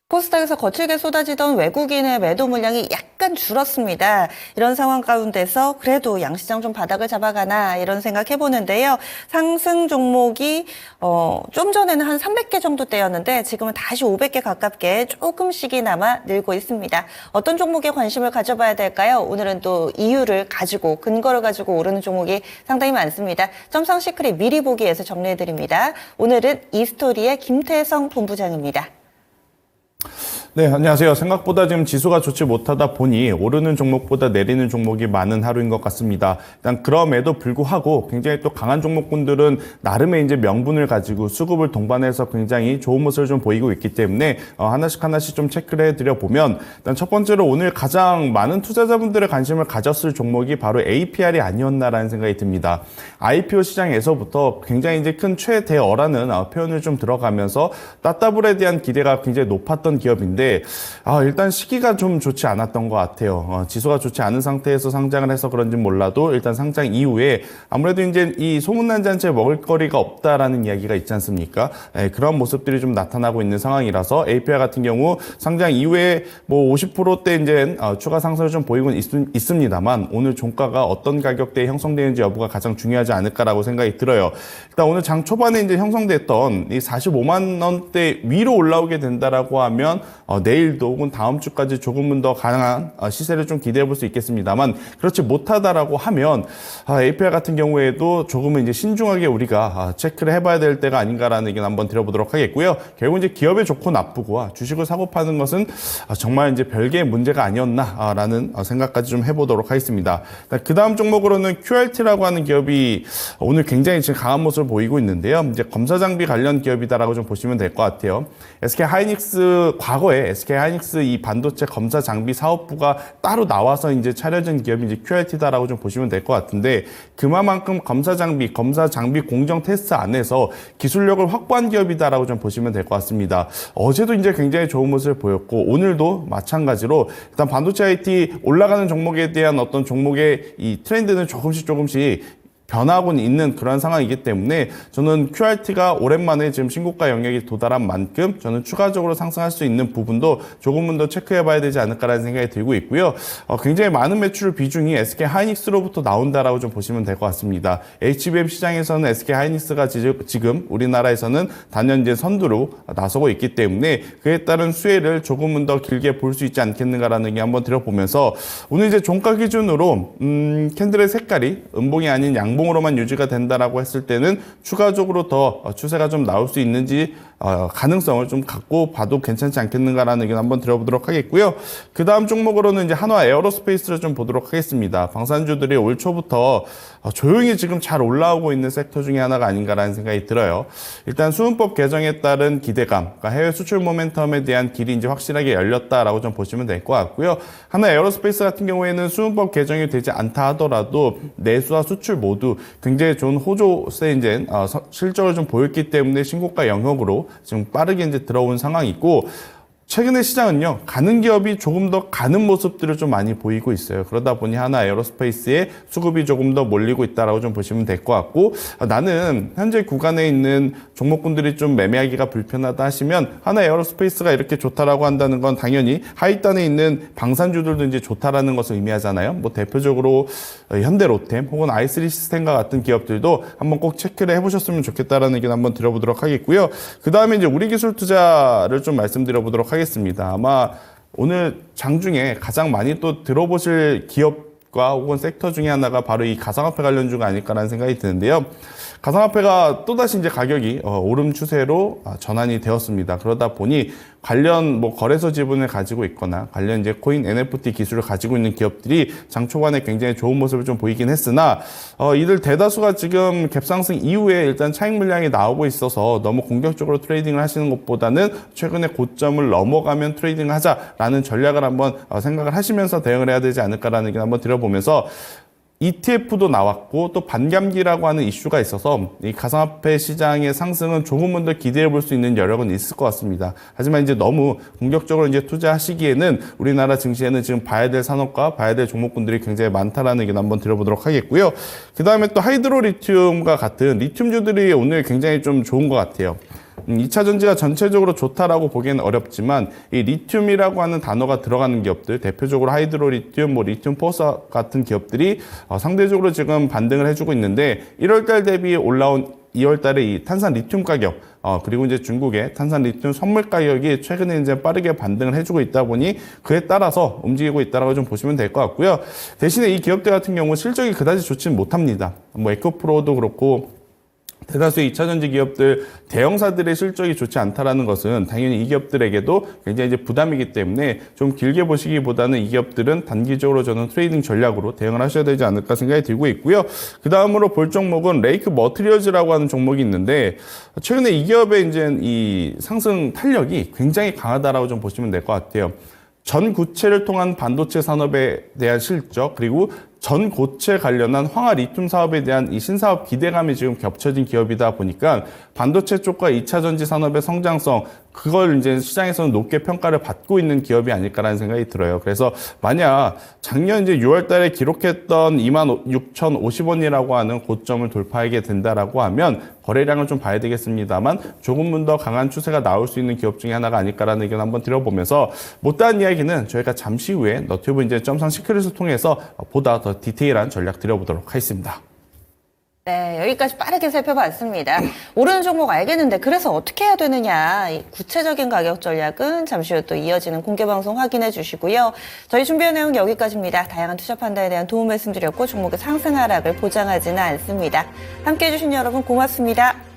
코스닥에서 거칠게 쏟아지던 외국인의 매도 물량이 약간 줄었습니다. 이런 상황 가운데서 그래도 양시장 좀 바닥을 잡아가나 이런 생각 해보는데요. 상승 종목이 좀 전에는 한 300개 정도 대였는데 지금은 다시 500개 가깝게 조금씩이나마 늘고 있습니다. 어떤 종목에 관심을 가져봐야 될까요? 오늘은 또 이유를 가지고 근거를 가지고 오르는 종목이 상당히 많습니다. 점상 시크릿 미리 보기에서 정리해드립니다. 오늘은 이스토리의 김태성 본부장입니다. 네, 안녕하세요. 생각보다 지금 지수가 좋지 못하다 보니 오르는 종목보다 내리는 종목이 많은 하루인 것 같습니다. 일단 그럼에도 불구하고 굉장히 또 강한 종목군들은 나름의 이제 명분을 가지고 수급을 동반해서 굉장히 좋은 모습을 좀 보이고 있기 때문에 하나씩 좀 체크를 해드려 보면 일단 첫 번째로 오늘 가장 많은 투자자분들의 관심을 가졌을 종목이 바로 APR이 아니었나라는 생각이 듭니다. IPO 시장에서부터 굉장히 이제 큰 최대어라는 표현을 좀 들어가면서 따따블에 대한 기대가 굉장히 높았던 기업인데 일단 시기가 좀 좋지 않았던 것 같아요. 지수가 좋지 않은 상태에서 상장을 해서 그런지 몰라도 일단 상장 이후에 아무래도 이제 이 소문난 잔치에 먹을거리가 없다라는 이야기가 있지 않습니까? 그런 모습들이 좀 나타나고 있는 상황이라서 APR 같은 경우 상장 이후에 뭐 50%대 이제 추가 상승을 좀 보이고 있습니다만 오늘 종가가 어떤 가격대에 형성되는지 여부가 가장 중요하지 않을까라고 생각이 들어요. 일단 오늘 장 초반에 이제 형성됐던 이 45만 원대 위로 올라오게 된다라고 하면 내일도 혹은 다음 주까지 조금은 더 강한 시세를 좀 기대해 볼 수 있겠습니다만 그렇지 못하다라고 하면 APR 같은 경우에도 조금은 이제 신중하게 우리가 체크를 해봐야 될 때가 아닌가라는 의견 한번 드려보도록 하겠고요. 결국 이제 기업의 좋고 나쁘고 주식을 사고 파는 것은 정말 이제 별개의 문제가 아니었나라는 생각까지 좀 해보도록 하겠습니다. 그 다음 종목으로는 QRT라고 하는 기업이 오늘 굉장히 지금 강한 모습을 보이고 있는데요. 이제 검사 장비 관련 기업이다라고 좀 보시면 될 것 같아요. SK 하이닉스 과거에 SK 하이닉스 이 반도체 검사 장비 사업부가 따로 나와서 이제 차려진 기업이 이제 QRT다라고 좀 보시면 될 것 같은데 그만큼 검사 장비 공정 테스트 안에서 기술력을 확보한 기업이다라고 좀 보시면 될 것 같습니다. 어제도 이제 굉장히 좋은 모습을 보였고 오늘도 마찬가지로 일단 반도체 IT 올라가는 종목에 대한 어떤 종목의 이 트렌드는 조금씩 변하고는 있는 그런 상황이기 때문에 저는 QRT가 오랜만에 지금 신고가 영역에 도달한 만큼 저는 추가적으로 상승할 수 있는 부분도 조금은 더 체크해봐야 되지 않을까라는 생각이 들고 있고요. 굉장히 많은 매출 비중이 SK 하이닉스로부터 나온다라고 좀 보시면 될 것 같습니다. HBM 시장에서는 SK 하이닉스가 지금 우리나라에서는 단연제 선두로 나서고 있기 때문에 그에 따른 수혜를 조금은 더 길게 볼 수 있지 않겠는가라는 게 한번 들어보면서 오늘 이제 종가 기준으로 캔들의 색깔이 음봉이 아닌 양봉 으로만 유지가 된다라고 했을 때는 추가적으로 더 추세가 좀 나올 수 있는지 가능성을 좀 갖고 봐도 괜찮지 않겠는가라는 의견 한번 들어보도록 하겠고요. 그 다음 종목으로는 이제 한화 에어로스페이스를 좀 보도록 하겠습니다. 방산주들이 올 초부터 조용히 지금 잘 올라오고 있는 섹터 중에 하나가 아닌가라는 생각이 들어요. 일단 수은법 개정에 따른 기대감, 그러니까 해외 수출 모멘텀에 대한 길이 이제 확실하게 열렸다라고 좀 보시면 될 것 같고요. 한화 에어로스페이스 같은 경우에는 수은법 개정이 되지 않다 하더라도 내수와 수출 모두 굉장히 좋은 호조세 이제 실적을 좀 보였기 때문에 신고가 영역으로 지금 빠르게 이제 들어온 상황이고 최근에 시장은요, 가는 기업이 조금 더 가는 모습들을 좀 많이 보이고 있어요. 그러다 보니 하나 에어로스페이스에 수급이 조금 더 몰리고 있다라고 좀 보시면 될 것 같고, 나는 현재 구간에 있는 종목군들이 좀 매매하기가 불편하다 하시면 하나 에어로스페이스가 이렇게 좋다라고 한다는 건 당연히 하위단에 있는 방산주들도 이제 좋다라는 것을 의미하잖아요. 뭐 대표적으로 현대로템 혹은 i3 시스템과 같은 기업들도 한번 꼭 체크를 해보셨으면 좋겠다라는 의견 한번 들어보도록 하겠고요. 그 다음에 이제 우리기술 투자를 좀 말씀드려보도록 하겠습니다. 아마 오늘 장중에 가장 많이 또 들어보실 기업과 혹은 섹터 중에 하나가 바로 이 가상화폐 관련주가 아닐까라는 생각이 드는데요. 가상화폐가 또다시 이제 가격이 오름 추세로 전환이 되었습니다. 그러다 보니 관련 거래소 지분을 가지고 있거나 관련 이제 코인 NFT 기술을 가지고 있는 기업들이 장 초반에 굉장히 좋은 모습을 좀 보이긴 했으나 이들 대다수가 지금 갭상승 이후에 일단 차익 물량이 나오고 있어서 너무 공격적으로 트레이딩을 하시는 것보다는 최근에 고점을 넘어가면 트레이딩을 하자라는 전략을 한번 생각을 하시면서 대응을 해야 되지 않을까라는 의견 한번 드려보면서 ETF도 나왔고 또 반감기라고 하는 이슈가 있어서 이 가상화폐 시장의 상승은 조금은 더 기대해 볼 수 있는 여력은 있을 것 같습니다. 하지만 이제 너무 공격적으로 이제 투자하시기에는 우리나라 증시에는 지금 봐야 될 산업과 봐야 될 종목군들이 굉장히 많다라는 의견 한번 드려보도록 하겠고요. 그 다음에 또 하이드로리튬과 같은 리튬주들이 오늘 굉장히 좀 좋은 것 같아요. 2차 전지가 전체적으로 좋다라고 보기에는 어렵지만 이 리튬이라고 하는 단어가 들어가는 기업들, 대표적으로 하이드로리튬, 리튬 포사 같은 기업들이 상대적으로 지금 반등을 해주고 있는데 1월달 대비 올라온 2월달에 이 탄산 리튬 가격, 그리고 이제 중국의 탄산 리튬 선물 가격이 최근에 이제 빠르게 반등을 해주고 있다 보니 그에 따라서 움직이고 있다라고 좀 보시면 될 것 같고요. 대신에 이 기업들 같은 경우 실적이 그다지 좋지는 못합니다. 에코프로도 그렇고 대다수의 2차전지 기업들, 대형사들의 실적이 좋지 않다라는 것은 당연히 이 기업들에게도 굉장히 이제 부담이기 때문에 좀 길게 보시기보다는 이 기업들은 단기적으로 저는 트레이딩 전략으로 대응을 하셔야 되지 않을까 생각이 들고 있고요. 그 다음으로 볼 종목은 레이크 머티리얼즈라고 하는 종목이 있는데 최근에 이 기업의 이제 이 상승 탄력이 굉장히 강하다라고 좀 보시면 될 것 같아요. 전구체를 통한 반도체 산업에 대한 실적, 그리고 전고체 관련한 황화 리튬 사업에 대한 이 신사업 기대감이 지금 겹쳐진 기업이다 보니까 반도체 쪽과 2차 전지 산업의 성장성, 그걸 이제 시장에서는 높게 평가를 받고 있는 기업이 아닐까라는 생각이 들어요. 그래서 만약 작년 이제 6월 달에 기록했던 26,050원이라고 하는 고점을 돌파하게 된다라고 하면 거래량을 좀 봐야 되겠습니다만 조금은 더 강한 추세가 나올 수 있는 기업 중에 하나가 아닐까라는 의견 한번 드려보면서 못다한 이야기는 저희가 잠시 후에 너튜브 이제 점상 시크릿을 통해서 보다 더 디테일한 전략 드려보도록 하겠습니다. 네, 여기까지 빠르게 살펴봤습니다. 오르는 종목 알겠는데 그래서 어떻게 해야 되느냐, 이 구체적인 가격 전략은 잠시 후 또 이어지는 공개방송 확인해 주시고요. 저희 준비한 내용 여기까지입니다. 다양한 투자 판단에 대한 도움 말씀드렸고 종목의 상승 하락을 보장하지는 않습니다. 함께해 주신 여러분 고맙습니다.